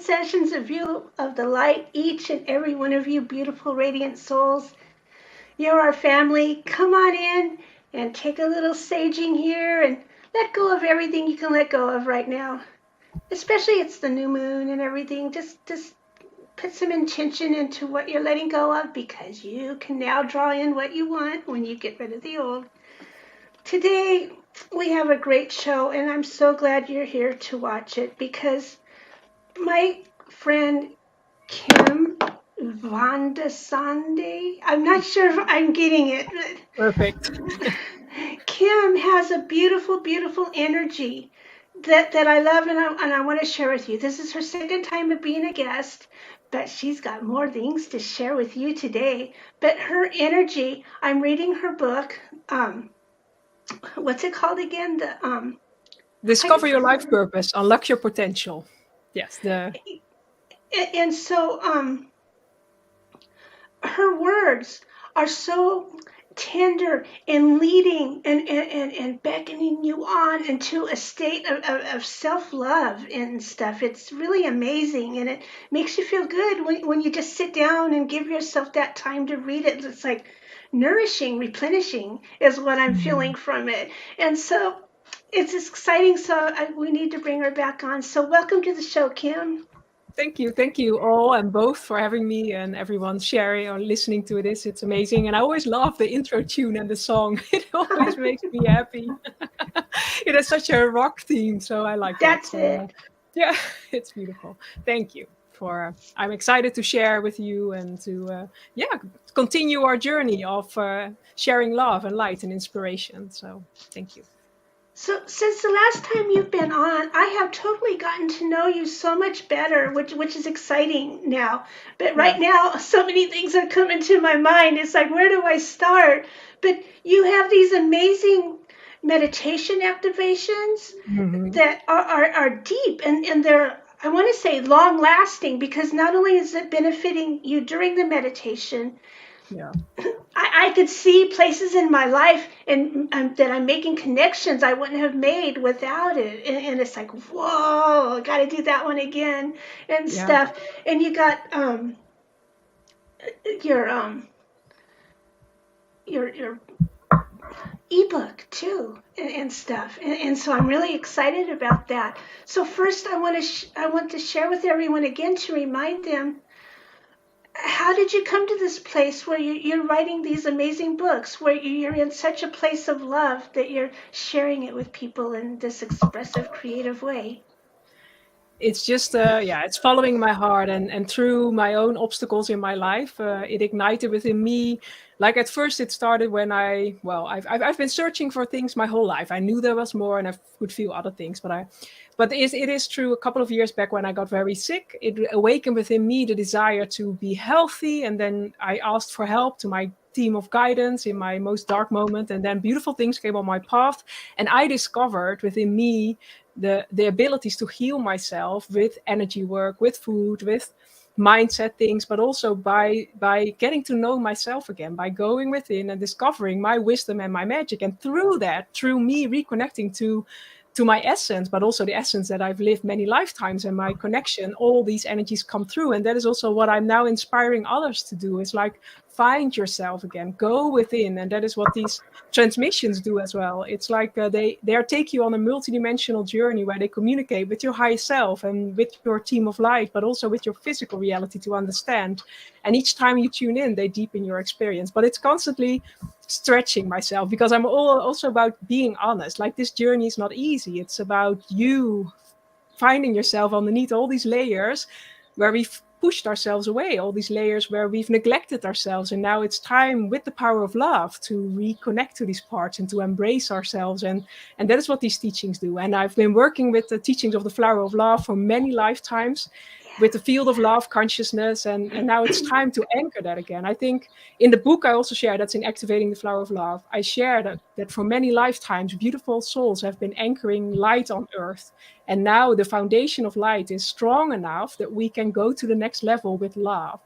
sessions of you of the light, each and every one of you beautiful, radiant souls. You're our family. Come on in and take a little saging here and let go of everything you can let go of right now. Especially it's the new moon and everything. Just put some intention into what you're letting go of because you can now draw in what you want when you get rid of the old. Today we have a great show and I'm so glad you're here to watch it because my friend Kim Vanda Sande, I'm not sure if I'm getting it, Perfect. but Kim has a beautiful, beautiful energy that I love and I want to share with you. This is her second time of being a guest, but she's got more things to share with you today. But her energy, I'm reading her book. What's it called again? Discover your life purpose, unlock your potential. Yes, And so her words are so tender and leading and beckoning you on into a state of self-love and stuff. It's really amazing and it makes you feel good when you just sit down and give yourself that time to read it. It's like nourishing, replenishing is what I'm feeling from it. And so it's exciting. So we need to bring her back on. So welcome to the show, Kim. thank you all and both for having me and everyone sharing or listening to this. It's amazing, and I always love the intro tune and the song. It always makes me happy. It has such a rock theme, so I like that. That's So it. yeah, it's beautiful. Thank you for. I'm excited to share with you and to continue our journey of sharing love and light and inspiration. So thank you. So since the last time you've been on, I have totally gotten to know you so much better, which is exciting now. But Yeah. right now, so many things are coming to my mind. It's like, where do I start? But you have these amazing meditation activations Mhm. that are deep and they're, I want to say, long lasting because not only is it benefiting you during the meditation, Yeah. I could see places in my life and that I'm making connections I wouldn't have made without it. And it's like, whoa, I got to do that one again and Yeah. stuff. And you got your your ebook too and stuff. And so I'm really excited about that. So first, I want to share with everyone again to remind them, how did you come to this place where you're writing these amazing books, where you're in such a place of love that you're sharing it with people in this expressive, creative way? It's just it's following my heart, and through my own obstacles in my life, it ignited within me. Like at first it started when I've been searching for things my whole life. I knew there was more and I could feel other things, but it is true. A couple of years back when I got very sick, it awakened within me the desire to be healthy, and then I asked for help to my team of guidance in my most dark moment, and then beautiful things came on my path, and I discovered within me the abilities to heal myself with energy work, with food, with mindset things, but also by getting to know myself again, by going within and discovering my wisdom and my magic, and through that, through me reconnecting to my essence, but also the essence that I've lived many lifetimes, and my connection, all these energies come through. And that is also what I'm now inspiring others to do. It's like, find yourself again, go within. And that is what these transmissions do as well. It's like they are take you on a multidimensional journey where they communicate with your higher self and with your team of light, but also with your physical reality to understand. And each time you tune in, they deepen your experience. But it's constantly stretching myself, because I'm also about being honest. Like, this journey is not easy. It's about you finding yourself underneath all these layers where we've pushed ourselves away, all these layers where we've neglected ourselves. And now it's time, with the power of love, to reconnect to these parts and to embrace ourselves. And that is what these teachings do. And I've been working with the teachings of the flower of love for many lifetimes, with the field of love consciousness, and now it's time to anchor that again. I think in the book I also share, that's in Activating the Flower of Love, I share that for many lifetimes beautiful souls have been anchoring light on earth, and now the foundation of light is strong enough that we can go to the next level with love.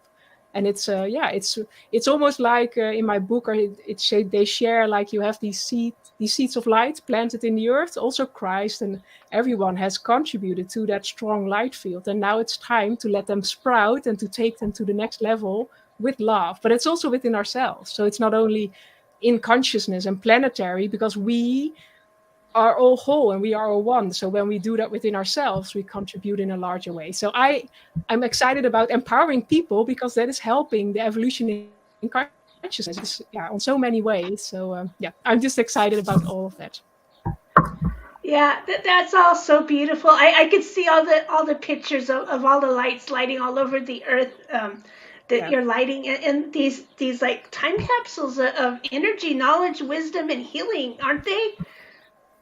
And it's almost like in my book, or they share like you have these seeds of light planted in the earth. Also, Christ and everyone has contributed to that strong light field, and now it's time to let them sprout and to take them to the next level with love. But it's also within ourselves. So it's not only in consciousness and planetary, because we are all whole and we are all one. So when we do that within ourselves, we contribute in a larger way. So I'm excited about empowering people because that is helping the evolution in consciousness. It's, yeah, on so many ways. So yeah, I'm just excited about all of that. Yeah, that's all so beautiful. I could see all the pictures of all the lights lighting all over the earth, that Yeah. you're lighting, and these like time capsules of energy, knowledge, wisdom, and healing, aren't they?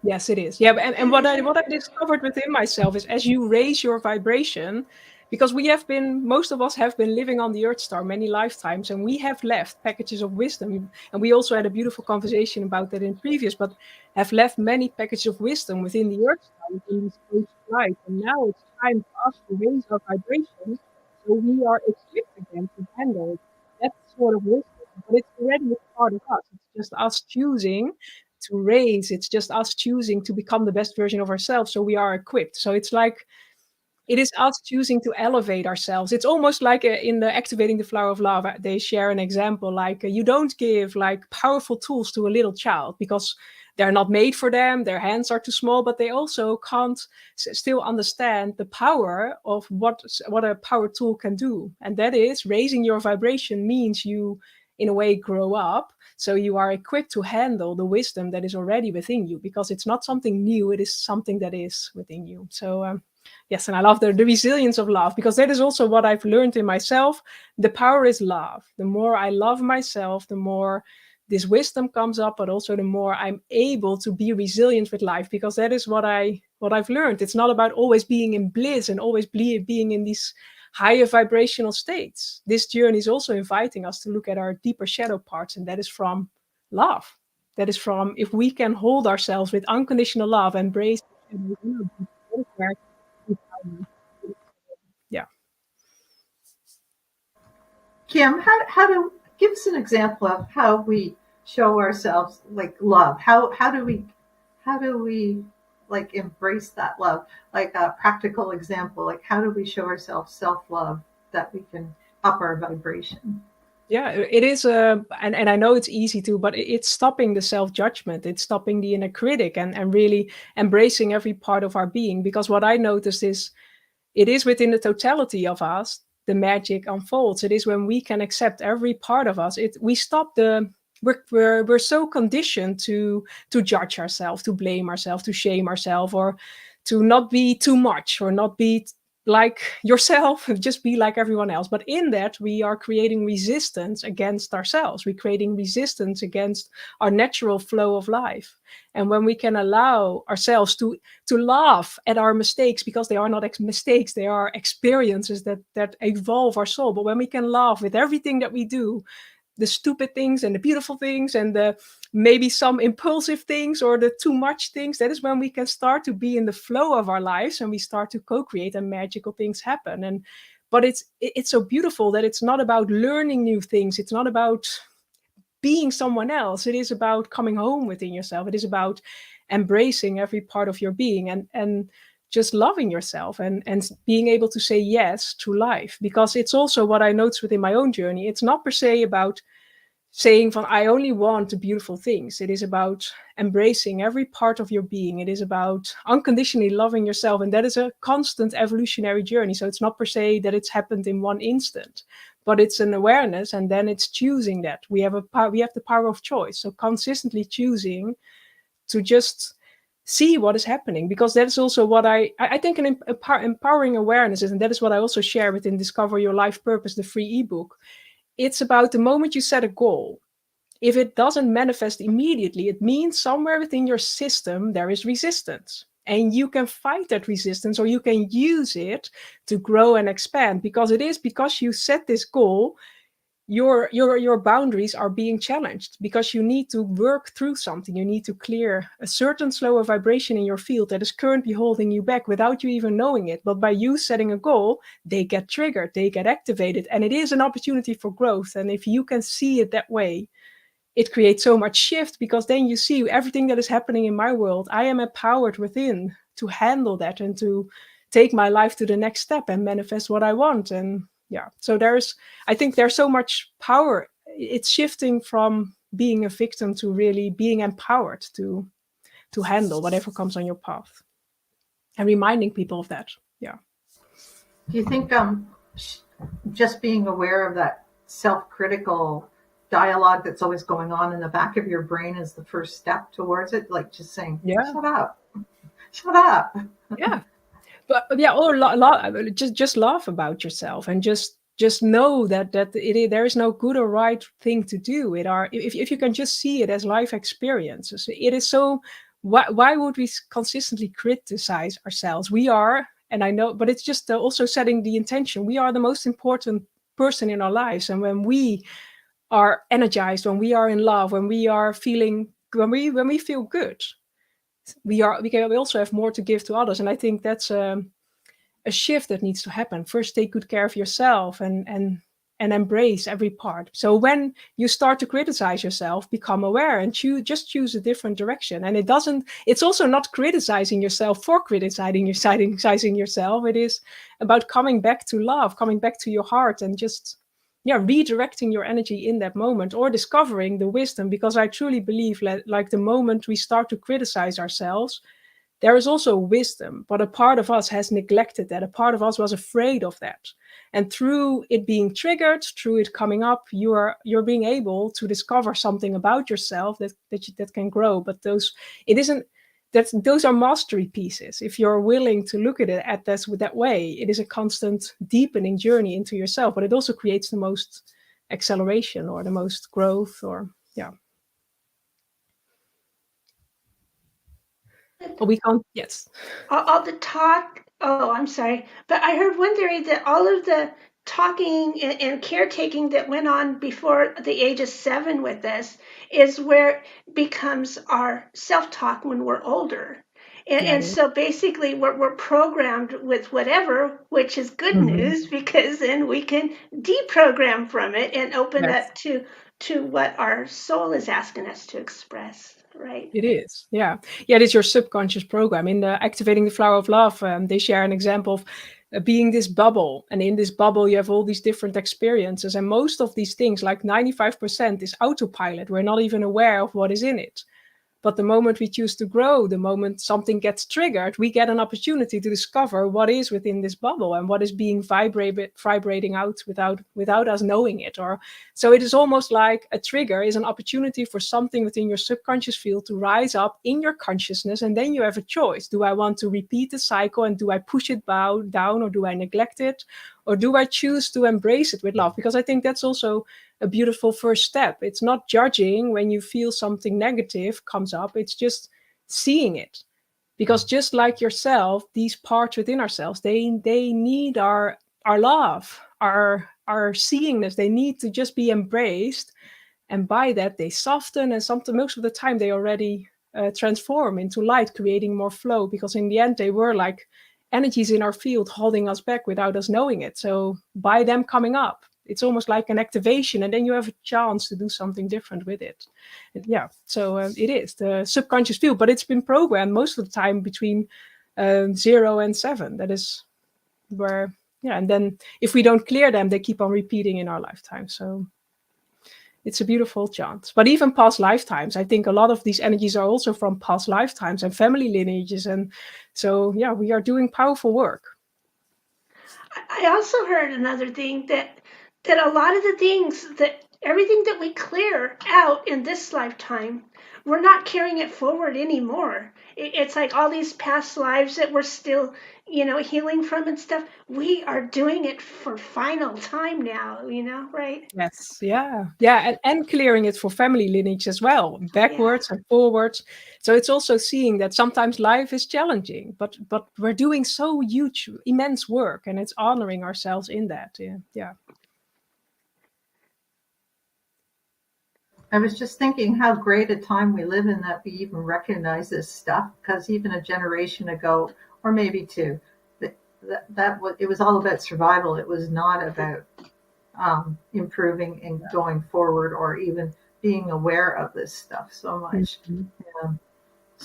Yes, it is. Yeah, and what I discovered within myself is as you raise your vibration, because most of us have been living on the Earth star many lifetimes, and we have left packages of wisdom. And we also had a beautiful conversation about that in previous, but have left many packages of wisdom within the Earth star, within this space of life. And now it's time for us to raise our vibration so we are equipped again to handle that sort of wisdom. But it's already a part of us. It's just us choosing to raise. It's just us choosing to become the best version of ourselves. So we are equipped. So it's like it is us choosing to elevate ourselves. It's almost like in the activating the flower of love, they share an example like you don't give like powerful tools to a little child because they're not made for them. Their hands are too small, but they also can't still understand the power of what a power tool can do. And that is raising your vibration means you, in a way, grow up. So you are equipped to handle the wisdom that is already within you because it's not something new. It is something that is within you. So yes, and I love the resilience of love because that is also what I've learned in myself. The power is love. The more I love myself, the more this wisdom comes up, but also the more I'm able to be resilient with life because that is what I've learned. It's not about always being in bliss and always being in these higher vibrational states. This journey is also inviting us to look at our deeper shadow parts, and that is from love. That is from if we can hold ourselves with unconditional love, embrace the shadows in our deep, that is where yeah. Kim, how do give us an example of how we show ourselves like love? How do we like embrace that love? Like a practical example, like how do we show ourselves self-love that we can up our vibration? Yeah, it is and I know it's easy to, but it's stopping the self-judgment. It's stopping the inner critic and really embracing every part of our being. Because what I noticed is it is within the totality of us the magic unfolds. It is when we can accept every part of us. We stop the we're so conditioned to judge ourselves, to blame ourselves, to shame ourselves, or to not be too much, or not be like yourself, just be like everyone else. But in that, we are creating resistance against ourselves. We're creating resistance against our natural flow of life. And when we can allow ourselves to laugh at our mistakes, because they are not mistakes, they are experiences that evolve our soul. But when we can laugh with everything that we do, the stupid things and the beautiful things and the maybe some impulsive things or the too much things, that is when we can start to be in the flow of our lives and we start to co-create and magical things happen. And but it's so beautiful that it's not about learning new things. It's not about being someone else. It is about coming home within yourself. It is about embracing every part of your being and just loving yourself and being able to say yes to life. Because it's also what I noticed within my own journey. It's not per se about saying from I only want the beautiful things. It is about embracing every part of your being. It is about unconditionally loving yourself, and that is a constant evolutionary journey. So it's not per se that it's happened in one instant, but it's an awareness, and then it's choosing that we have the power of choice. So consistently choosing to just see what is happening, because that is also what I think an empowering awareness is, and that is what I also share within Discover Your Life Purpose, the free ebook. It's about the moment you set a goal. If it doesn't manifest immediately, it means somewhere within your system there is resistance. And you can fight that resistance, or you can use it to grow and expand, because it is because you set this goal your boundaries are being challenged because you need to work through something. You need to clear a certain slower vibration in your field that is currently holding you back without you even knowing it. But by you setting a goal, they get triggered, they get activated, and it is an opportunity for growth. And if you can see it that way, it creates so much shift, because then you see everything that is happening in my world. I am empowered within to handle that and to take my life to the next step and manifest what I want. And yeah, so I think there's so much power. It's shifting from being a victim to really being empowered to handle whatever comes on your path, and reminding people of that. Yeah. Do you think just being aware of that self-critical dialogue that's always going on in the back of your brain is the first step towards it? Like just saying, Yeah. Shut up. Yeah. But yeah, or just laugh about yourself, and just know that there is no good or right thing to do. If you can just see it as life experiences, it is so. Why would we consistently criticize ourselves? We are, and I know, but it's just also setting the intention. We are the most important person in our lives, and when we are energized, when we are in love, when we are feeling, when we feel good, we also have more to give to others. And I think that's a shift that needs to happen. First, take good care of yourself and embrace every part. So when you start to criticize yourself, become aware and choose a different direction. And it's also not criticizing yourself for criticizing yourself. It is about coming back to love, coming back to your heart, and just redirecting your energy in that moment, or discovering the wisdom. Because I truly believe that, like, the moment we start to criticize ourselves, there is also wisdom, but a part of us has neglected that. A part of us was afraid of that. And through it being triggered, through it coming up, you're being able to discover something about yourself that can grow. But those are mastery pieces. If you're willing to look at it that way, it is a constant deepening journey into yourself, but it also creates the most acceleration or the most growth, or yeah. But we can't. Yes. All the talk. Oh, I'm sorry, but I heard one theory that all of the talking and caretaking that went on before the age of 7 with us is where it becomes our self-talk when we're older. Yeah, And it is. so basically we're programmed with whatever, which is good Mhm. news, because then we can deprogram from it and open Yes. up to what our soul is asking us to express, right? It is, yeah. Yeah, it is your subconscious program. In the Activating the Flower of Love, they share an example of being this bubble. And in this bubble, you have all these different experiences. And most of these things, like 95%, is autopilot. We're not even aware of what is in it. But the moment we choose to grow, the moment something gets triggered, we get an opportunity to discover what is within this bubble and what is being vibrating out without us knowing it. Or so it is almost like a trigger is an opportunity for something within your subconscious field to rise up in your consciousness, and then you have a choice. Do I want to repeat the cycle, and do I push it down, or do I neglect it, or do I choose to embrace it with love? Because I think that's also a beautiful first step. It's not judging when you feel something negative comes up. It's just seeing it. Because just like yourself, these parts within ourselves, they need our love, our seeingness. They need to just be embraced. And by that, they soften, and most of the time they already transform into light, creating more flow. Because in the end, they were like energies in our field holding us back without us knowing it. So by them coming up, it's almost like an activation, and then you have a chance to do something different with it. And yeah, so it is the subconscious field, but it's been programmed most of the time between 0 and 7. That is where, yeah, and then if we don't clear them, they keep on repeating in our lifetime. So it's a beautiful chant. But even past lifetimes, I think a lot of these energies are also from past lifetimes and family lineages. And so, yeah, we are doing powerful work. I also heard another thing that a lot of the things that everything that we clear out in this lifetime, we're not carrying it forward anymore. It's like all these past lives that we're still, healing from and stuff. We are doing it for final time now, right? Yes, yeah, yeah, and clearing it for family lineage as well, Yeah. backwards and forwards. So it's also seeing that sometimes life is challenging, but we're doing so huge, immense work, and it's honoring ourselves in that. Yeah, yeah. I was just thinking how great a time we live in that we even recognize this stuff, because even a generation ago, or maybe two, that was, it was all about survival. It was not about improving and going forward, or even being aware of this stuff so much. Mhm. Um,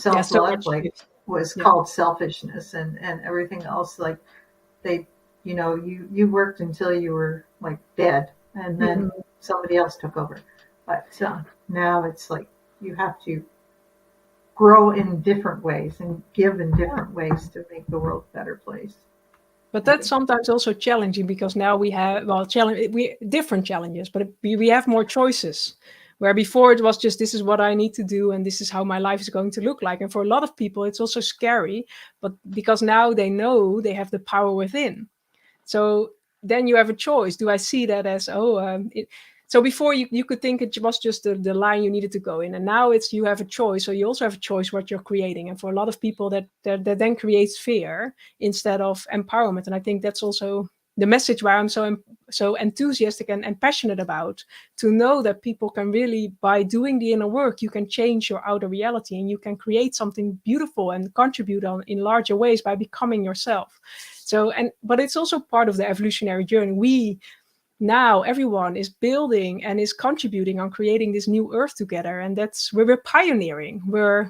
Yeah, so Self-love, much like, shift. was Yeah. called selfishness, and everything else, like, they, you worked until you were like dead, and then Mhm. somebody else took over. But now it's like you have to grow in different ways and give in different ways to make the world a better place, But I that's think. sometimes also challenging because now we have, well, we different challenges, but we have more choices. Where before it was just this is what I need to do and this is how my life is going to look like. And for a lot of people, it's also scary, but because now they know they have the power within. So then you have a choice. Do I see that as, oh, so before you could think it was just the line you needed to go in. And now it's you have a choice. So you also have a choice what you're creating. And for a lot of people, that then creates fear instead of empowerment. And I think that's also the message where I'm so enthusiastic and passionate about, to know that people can really, by doing the inner work, you can change your outer reality and you can create something beautiful and contribute on in larger ways by becoming yourself. So, but it's also part of the evolutionary journey. We now, everyone is building and is contributing on creating this new earth together, and that's where we're pioneering. We're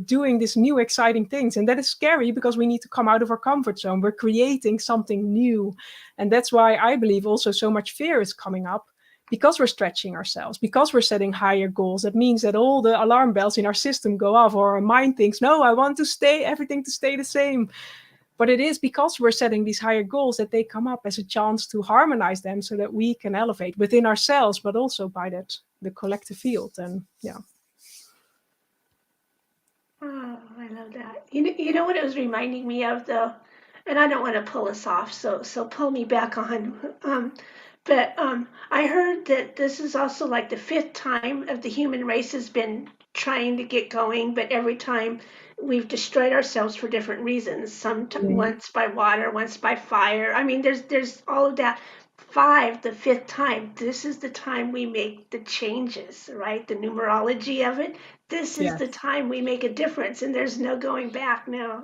doing these new exciting things, and that is scary because we need to come out of our comfort zone. We're creating something new, and that's why I believe also so much fear is coming up, because we're stretching ourselves, because we're setting higher goals. That means that all the alarm bells in our system go off, or our mind thinks, no, I want to stay everything to stay the same. But it is because we're setting these higher goals that they come up as a chance to harmonize them so that we can elevate within ourselves, but also by that the collective field. And yeah. Oh, I love that. You know what it was reminding me of though, and I don't want to pull us off, so pull me back on. But I heard that this is also like the fifth time of the human race has been trying to get going, but every time we've destroyed ourselves for different reasons. Mm. Once by water, once by fire. I mean, there's all of that. Five, the fifth time. This is the time we make the changes, right? The numerology of it, this is the Yes. time we make a difference and there's no going back now.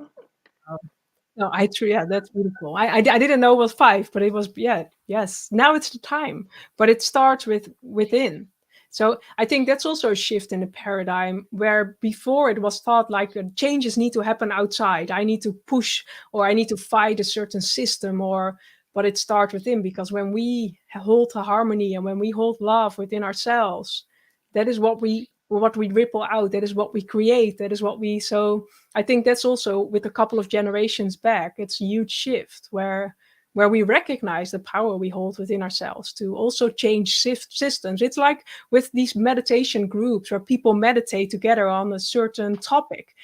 No, I true. Yeah, that's beautiful. I didn't know it was five, but it was, yeah, yes. Now it's the time, but it starts with within. So I think that's also a shift in the paradigm where before it was thought like changes need to happen outside. I need to push or I need to fight a certain system, or but it starts within, because when we hold the harmony and when we hold love within ourselves, that is what we ripple out. That is what we create. That is what we so I think that's also with a couple of generations back, it's a huge shift where we recognize the power we hold within ourselves to also change systems. It's like with these meditation groups where people meditate together on a certain topic,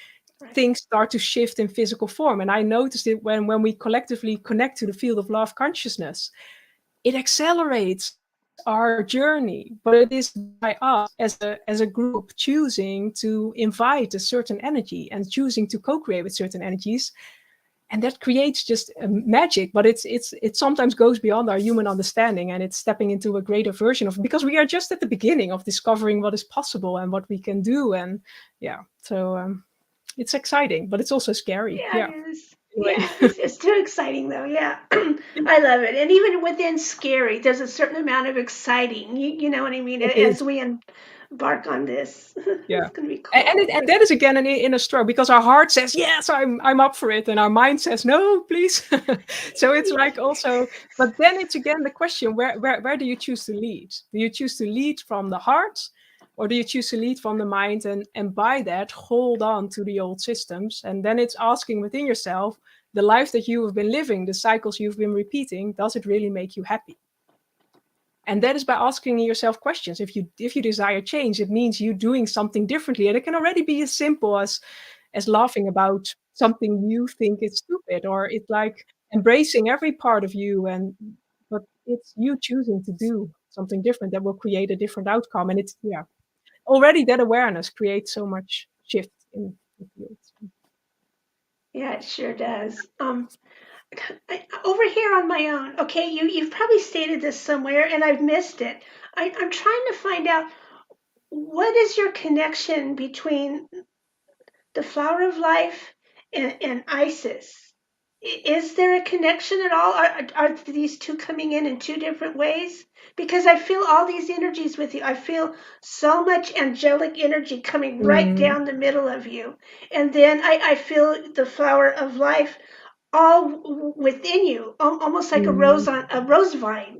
Right. things start to shift in physical form. And I noticed it when we collectively connect to the field of love consciousness, it accelerates our journey, but it is by us as a group choosing to invite a certain energy and choosing to co-create with certain energies, and that creates just magic. But it sometimes goes beyond our human understanding, and it's stepping into a greater version of, because we are just at the beginning of discovering what is possible and what we can do. And yeah, so it's exciting, but it's also scary. Yeah, Yeah, it is. anyway. Yeah, it's too exciting though. Yeah, I love it. And even within scary, there's a certain amount of exciting. You know what I mean? It As is. we embark on this, Yeah. it's gonna be And, cool. and that is again an inner struggle, because our heart says yes, I'm up for it, and our mind says no, please. So it's like also, but then it's again the question, where do you choose to lead? Do you choose to lead from the heart, or do you choose to lead from the mind, and by that hold on to the old systems? And then it's asking within yourself, the life that you have been living, the cycles you've been repeating, does it really make you happy? And that is by asking yourself questions. If you desire change, it means you doing something differently, and it can already be as simple as laughing about something you think is stupid, or it's like embracing every part of you. And but it's you choosing to do something different that will create a different outcome. And it's, yeah, already that awareness creates so much shift in the field. Yeah, it sure does. Over here on my own, okay, you've probably stated this somewhere and I've missed it. I'm trying to find out what is your connection between the flower of life and Isis? Is there a connection at all? Are these two coming in two different ways? Because I feel all these energies with you. I feel so much angelic energy coming right Mm, down the middle of you. And then I feel the flower of life all within you, almost like a mm, rose on a rose vine,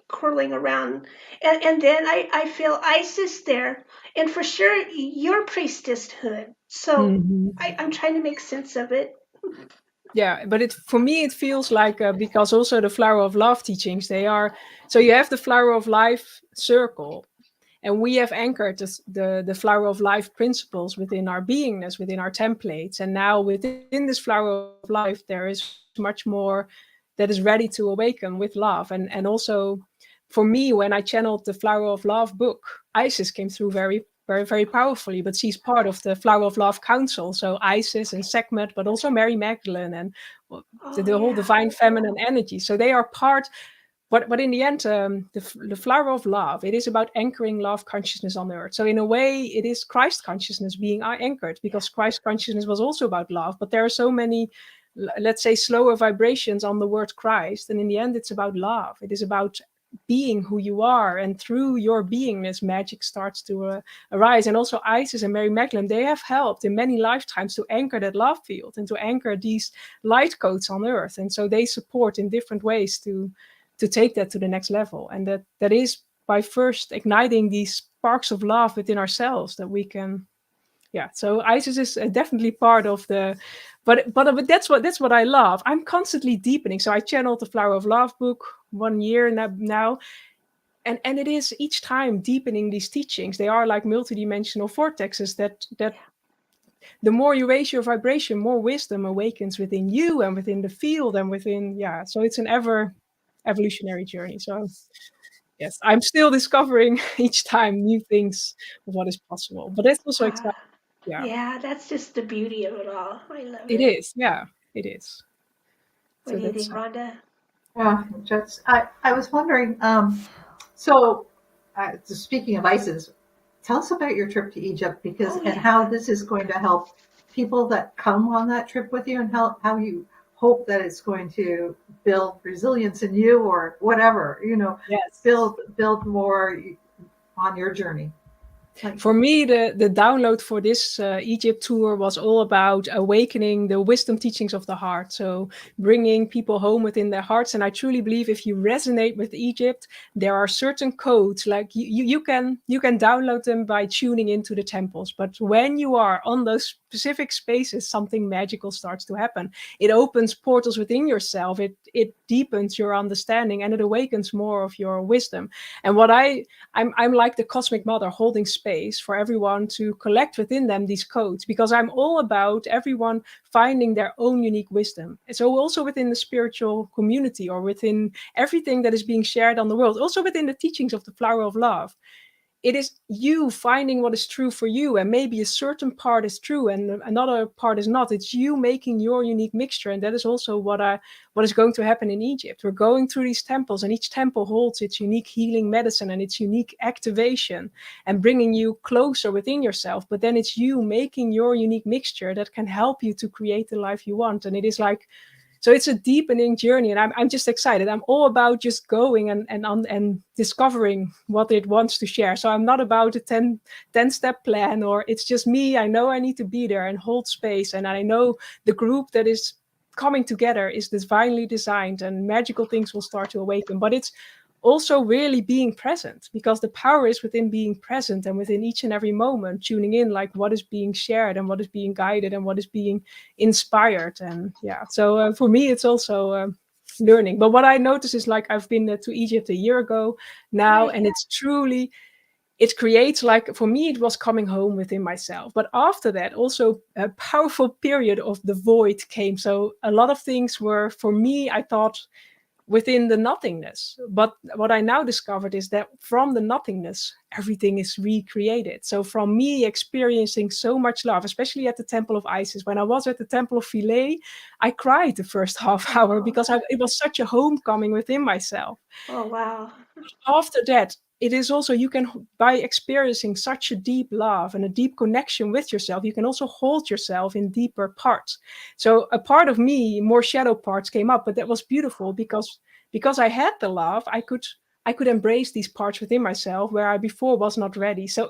curling around. And then I feel Isis there, and for sure your priestesshood. So mhm. I'm trying to make sense of it. Yeah, but for me it feels like because also the flower of love teachings, they are, so you have the flower of life circle, and we have anchored the flower of life principles within our beingness, within our templates, and now within this flower of life there is much more that is ready to awaken with love. And also for me, when I channeled the flower of love book, Isis came through very powerfully, but she's part of the flower of love council, so Isis and Sekhmet, but also Mary Magdalene and Oh the whole yeah. divine feminine energy, so they are part. But in the end, the flower of love, it is about anchoring love consciousness on earth. So in a way, it is Christ consciousness being anchored, because Christ consciousness was also about love. But there are so many, let's say, slower vibrations on the word Christ. And in the end, it's about love. It is about being who you are. And through your beingness, magic starts to arise. And also Isis and Mary Magdalene, they have helped in many lifetimes to anchor that love field and to anchor these light codes on earth. And so they support in different ways to take that to the next level. And that is by first igniting these sparks of love within ourselves that we can. Yeah, so Isis is definitely part of the, but that's what I love. I'm constantly deepening. So I channeled the Flower of Love book 1 year now, and it is each time deepening these teachings. They are like multidimensional vortexes that the more you raise your vibration, more wisdom awakens within you and within the field and within, yeah. So it's an ever evolutionary journey. So yes, I'm still discovering each time new things of what is possible. But that's also Ah, exciting. Yeah, yeah, that's just the beauty of it all. I love it it. is. Yeah, it is. What So do you that's think, Rhonda? Yeah, just I was wondering. So, speaking of ISIS, tell us about your trip to Egypt because Oh and yeah. how this is going to help people that come on that trip with you, and how you hope that it's going to build resilience in you or whatever, yes. build more on your journey. Like, For me, the download for this Egypt tour was all about awakening the wisdom teachings of the heart. So bringing people home within their hearts. And I truly believe if you resonate with Egypt, there are certain codes, like you can download them by tuning into the temples. But when you are on those specific spaces, something magical starts to happen. It opens portals within yourself. It deepens your understanding, and it awakens more of your wisdom. And I'm like the cosmic mother holding space for everyone to collect within them these codes, because I'm all about everyone finding their own unique wisdom. So also within the spiritual community or within everything that is being shared on the world, also within the teachings of the flower of love, it is you finding what is true for you, and maybe a certain part is true and another part is not. It's you making your unique mixture, and that is also what is going to happen in Egypt. We're going through these temples, and each temple holds its unique healing medicine and its unique activation and bringing you closer within yourself. But then it's you making your unique mixture that can help you to create the life you want. And it is like, so it's a deepening journey, and I'm just excited. I'm all about just going and discovering what it wants to share. So I'm not about a 10 step plan, or it's just me. I know I need to be there and hold space, and I know the group that is coming together is divinely designed, and magical things will start to awaken. But it's also really being present, because the power is within being present and within each and every moment tuning in, like what is being shared and what is being guided and what is being inspired. And yeah, so for me it's also learning. But what I notice is, like, I've been to Egypt a year ago now, Right. and it's truly, it creates, like, for me it was coming home within myself. But after that, also a powerful period of the void came. So a lot of things were, for me, I thought, within the nothingness. But what I now discovered is that from the nothingness, everything is recreated. So from me experiencing so much love, especially at the Temple of Isis, when I was at the Temple of Philae, I cried the first half hour Oh. because it was such a homecoming within myself. Oh wow. After that, it is also, you can, by experiencing such a deep love and a deep connection with yourself, you can also hold yourself in deeper parts. So a part of me, more shadow parts came up, but that was beautiful because I had the love, I could embrace these parts within myself where I before was not ready. So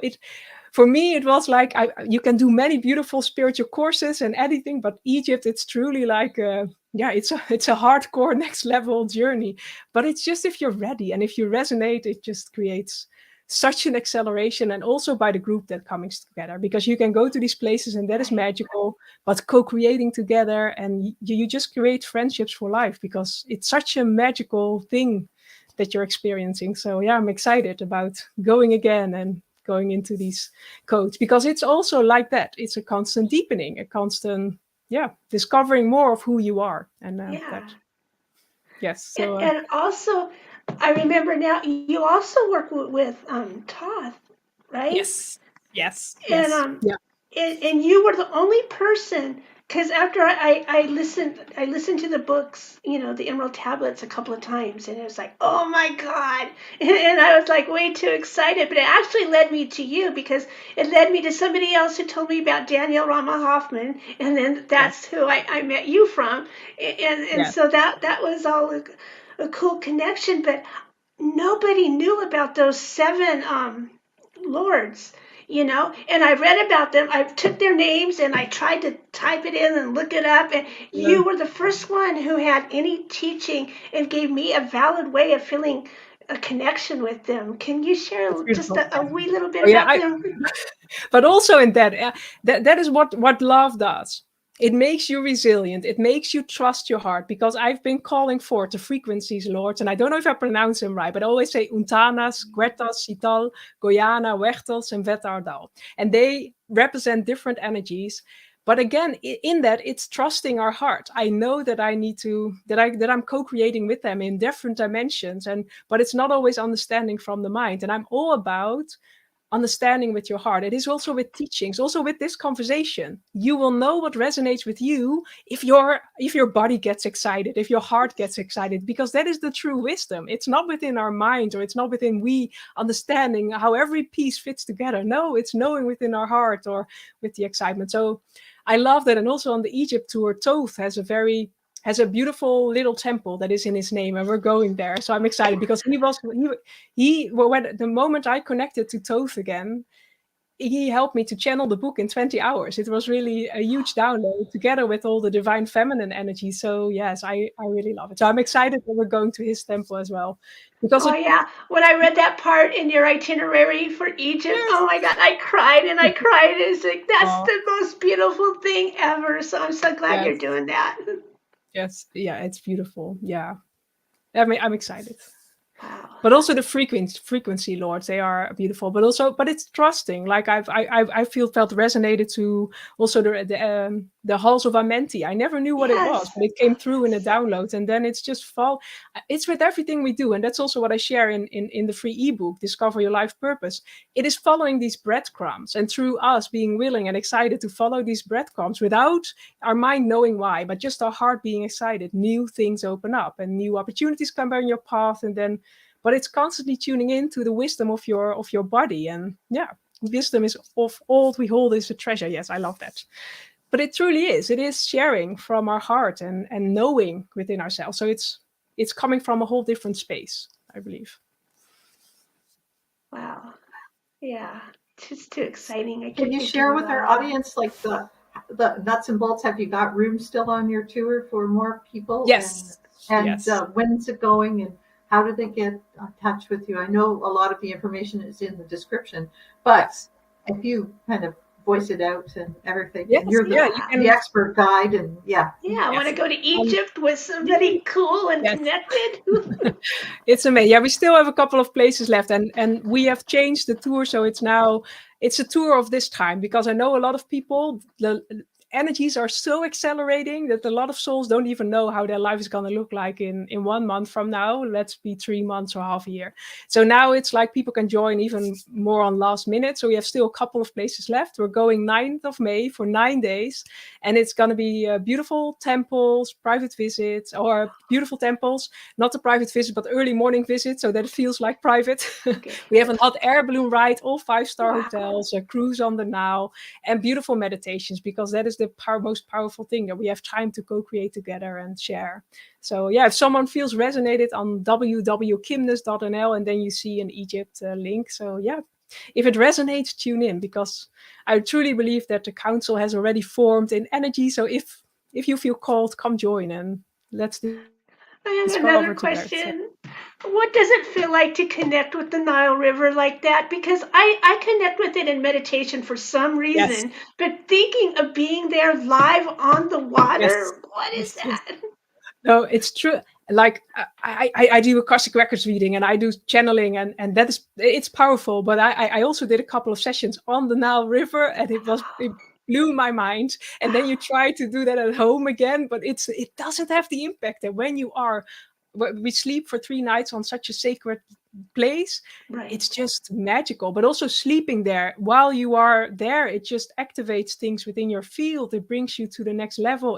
for me, it was like, you can do many beautiful spiritual courses and anything, but Egypt, it's truly like, it's a hardcore next level journey. But it's just if you're ready and if you resonate, it just creates such an acceleration, and also by the group that comes together, because you can go to these places and that is magical, but co-creating together, and you just create friendships for life because it's such a magical thing that you're experiencing. So yeah, I'm excited about going again and going into these codes, because it's also like that. It's a constant deepening, a constant, discovering more of who you are. And that, yes. So And also, I remember now, you also work with Toth, right? yes, yes, And yes, yeah, and you were the only person, because after I listened to the books, the Emerald Tablets, a couple of times, and it was like, oh my God. And I was like way too excited, but it actually led me to you, because it led me to somebody else who told me about Daniel Rama Hoffman, and then that's who I met you from. And yeah, so that was all a cool connection, but nobody knew about those seven lords, and I read about them. I took their names and I tried to type it in and look it up, and yeah. you were the first one who had any teaching and gave me a valid way of feeling a connection with them. Can you share It's just beautiful. a wee little bit Oh, yeah, about them? but also in that is what love does. It makes you resilient. It makes you trust your heart, because I've been calling forth the frequencies, Lord, and I don't know if I pronounce them right, but I always say Untanas, Guertas, Sital, Goyana, Wechtels, and Vetardal, and they represent different energies. But again, in that, it's trusting our heart. I know that I need to, that I'm co-creating with them in different dimensions, but it's not always understanding from the mind. And I'm all about understanding with your heart. It is also with teachings, also with this conversation. You will know what resonates with you if your body gets excited, if your heart gets excited, because that is the true wisdom. It's not within our minds, or it's not within we understanding how every piece fits together. No, it's knowing within our heart or with the excitement. So I love that. And also on the Egypt tour, Toth has a beautiful little temple that is in his name, and we're going there. So I'm excited, because when the moment I connected to Toth again, he helped me to channel the book in 20 hours. It was really a huge download, together with all the divine feminine energy. So yes, I really love it. So I'm excited that we're going to his temple as well, because Oh yeah, when I read that part in your itinerary for Egypt, yes, oh my God, I cried and I cried. It's like that's oh, the most beautiful thing ever. So I'm so glad you're yes, doing that. yes, yeah, it's beautiful. Yeah, I'm excited. Wow. But also the frequency lords, they are beautiful, but it's trusting. Like I felt resonated to also the halls of Amenti. I never knew what it was, Yes. but it came through in a download, and then it's with everything we do. And that's also what I share in the free ebook, Discover Your Life Purpose. It is following these breadcrumbs, and through us being willing and excited to follow these breadcrumbs without our mind knowing why, but just our heart being excited, new things open up and new opportunities come by in your path. And then, but it's constantly tuning into the wisdom of your body. And yeah, wisdom is of all we hold is a treasure. Yes, I love that. But it truly is. It is sharing from our heart and knowing within ourselves. So it's coming from a whole different space, I believe. Wow. Yeah. It's just too exciting. I Can keep you thinking share with about our it. audience like the nuts and bolts? Have you got room still on your tour for more people? Yes. And Yes. when's it going? And how do they get in touch with you? I know a lot of the information is in the description, but Yes. if you kind of voice it out and everything, and Yes. you're Yeah. You Yeah. the can. expert guide, and yeah. Yeah. I want Yes. to go to Um, Egypt with somebody cool and yes. connected. It's amazing. Yeah, we still have a couple of places left, and we have changed the tour, so it's a tour of this time, because I know a lot of people energies are so accelerating that a lot of souls don't even know how their life is going to look like in 1 month from now. Let's be 3 months or half a year. So now it's like people can join even more on last minute. So we have still a couple of places left. We're going 9th of May for 9 days, and it's going to be beautiful temples, private visits, or beautiful temples, not a private visit, but early morning visit, so that it feels like private. Okay. We have a hot air balloon ride, all 5-star Wow. hotels, a cruise on the Nile, and beautiful meditations, because that is the most powerful thing, that we have time to co-create together and share. So yeah, if someone feels resonated, on www.kimness.nl, and then you see an Egypt link. So yeah, if it resonates, tune in, because I truly believe that the council has already formed in energy. So if you feel called, come join and let's I discover have together. another So. question. What does it feel like to connect with the Nile River like that? Because I connect with it in meditation for some Yes, reason, but thinking of being there live on the yes, water, what is yes, yes. that? No, it's true. Like I do Akashic Records reading, and I do channeling, and that is, it's powerful. But I also did a couple of sessions on the Nile River, and it blew my mind. And then you try to do that at home again, but it doesn't have the impact that when you are. We sleep for 3 nights on such a sacred place. Right, It's just magical. But also sleeping there, while you are there, it just activates things within your field. It brings you to the next level.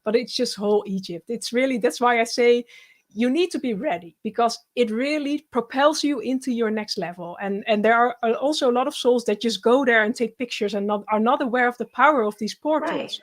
But it's just whole Egypt. It's really, that's why I say you need to be ready, because it really propels you into your next level. And there are also a lot of souls that just go there and take pictures and are not aware of the power of these right. portals.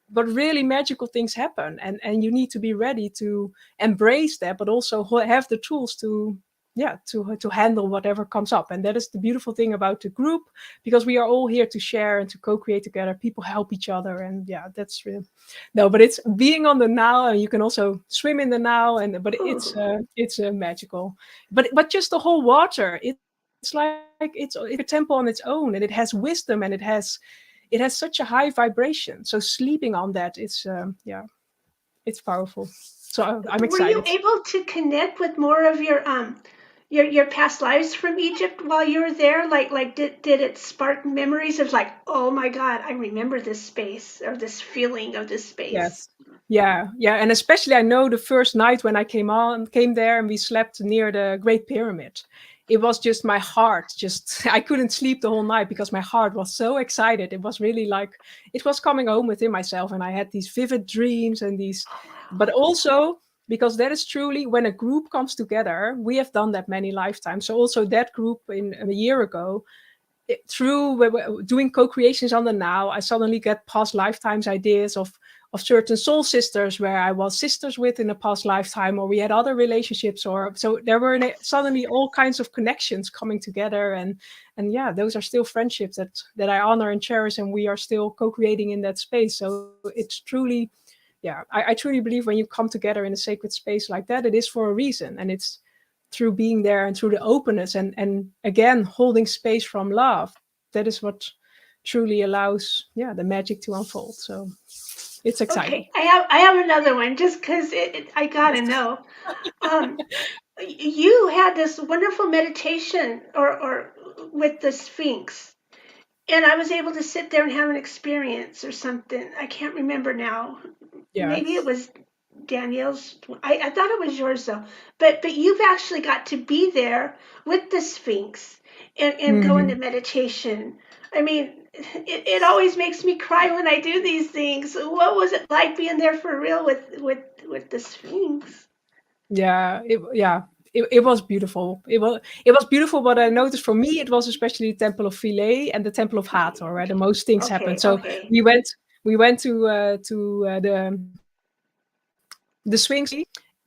But really magical things happen, and you need to be ready to embrace that, but also have the tools to, yeah, to handle whatever comes up. And that is the beautiful thing about the group, because we are all here to share and to co-create together. People help each other, and yeah, that's real. No, but it's being on the Nile, and you can also swim in the Nile, and but it's magical. But just the whole water, it's like it's a temple on its own, and it has wisdom, and it has such a high vibration. So sleeping on that, yeah, it's powerful. So I'm Were you excited. able to connect with more of your past lives from Egypt while you were there? Like did it spark memories of like, oh my God, I remember this space or this feeling of this space? Yes. Yeah, yeah, and especially I know the first night when I came there and we slept near the Great Pyramid. It was just my heart, just I couldn't sleep the whole night because my heart was so excited. It was really like it was coming home within myself, and I had these vivid dreams and these, Oh wow. but also because that is truly when a group comes together. We have done that many lifetimes. So also that group in a year ago, through doing co-creations on the Now, I suddenly get past lifetimes ideas of certain soul sisters where I was sisters with in a past lifetime, or we had other relationships, or so there were suddenly all kinds of connections coming together, and yeah, those are still friendships that I honor and cherish, and we are still co-creating in that space. So it's truly, yeah, I truly believe when you come together in a sacred space like that, it is for a reason, and it's through being there and through the openness and again holding space from love, that is what truly allows, yeah, the magic to unfold. So it's exciting. Okay, I have another one just because I gotta Yes. know. Um, you had this wonderful meditation or with the Sphinx, and I was able to sit there and have an experience or something. I can't remember now. Maybe it Yes. was Danielle's. I thought it was yours though. But you've actually got to be there with the Sphinx and go into Hmm. meditation. I mean, it always makes me cry when I do these things. What was it like being there for real with the Sphinx? Yeah, it was beautiful. It was beautiful. What I noticed, for me, it was especially the Temple of Philae and the Temple of Okay, Hathor, where the okay, most things happened. okay, So okay. we went to the Sphinx,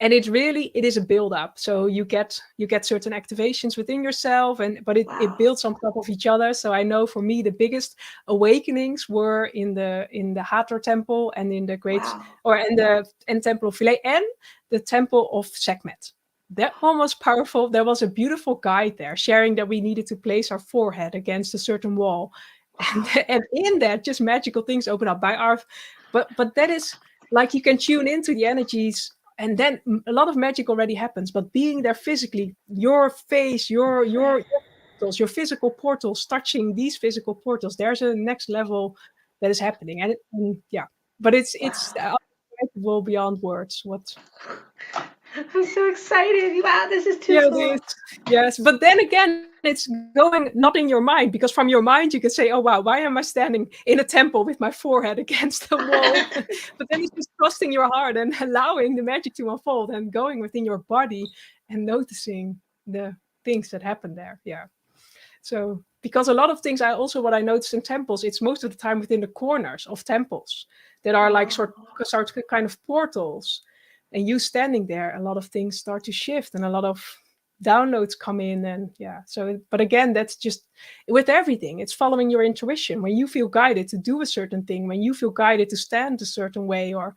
and it is a build up. So you get certain activations within yourself, and but it Wow, builds on top of each other. So I know for me the biggest awakenings were in the Hathor temple, and in the great, wow. or in Temple of Philae, and the Temple of Sekhmet. That one was powerful. There was a beautiful guide there sharing that we needed to place our forehead against a certain wall, and Wow. and in that just magical things open up by our. But that is like you can tune into the energies, and then a lot of magic already happens. But being there physically, your face, your portals, your physical portals, touching these physical portals, there's a next level that is happening. And yeah, but it's unbelievable beyond words. What I'm so excited. Wow, this is too Yeah, it cool. is. Yes, but then again, it's going not in your mind, because from your mind you can say, "Oh wow, why am I standing in a temple with my forehead against the wall?" But then it's just trusting your heart and allowing the magic to unfold and going within your body and noticing the things that happen there. Yeah. So because a lot of things, I also what I noticed in temples, it's most of the time within the corners of temples that are like Oh, sort of kind of portals, and you standing there, a lot of things start to shift and a lot of downloads come in. And yeah, so but again, that's just with everything, it's following your intuition. When you feel guided to do a certain thing, when you feel guided to stand a certain way, or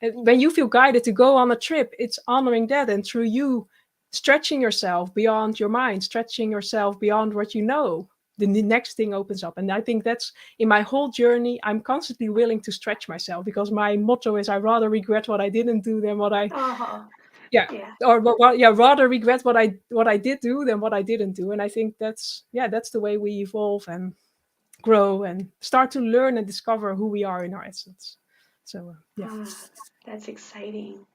when you feel guided to go on a trip, it's honoring that, and through you stretching yourself beyond your mind, stretching yourself beyond what you know, the next thing opens up. And I think that's in my whole journey, I'm constantly willing to stretch myself, because my motto is I rather regret what I didn't do than what I oh, yeah yeah. yeah, rather regret what I did do than what I didn't do. And I think that's the way we evolve and grow and start to learn and discover who we are in our essence. So yeah. Ah, that's exciting.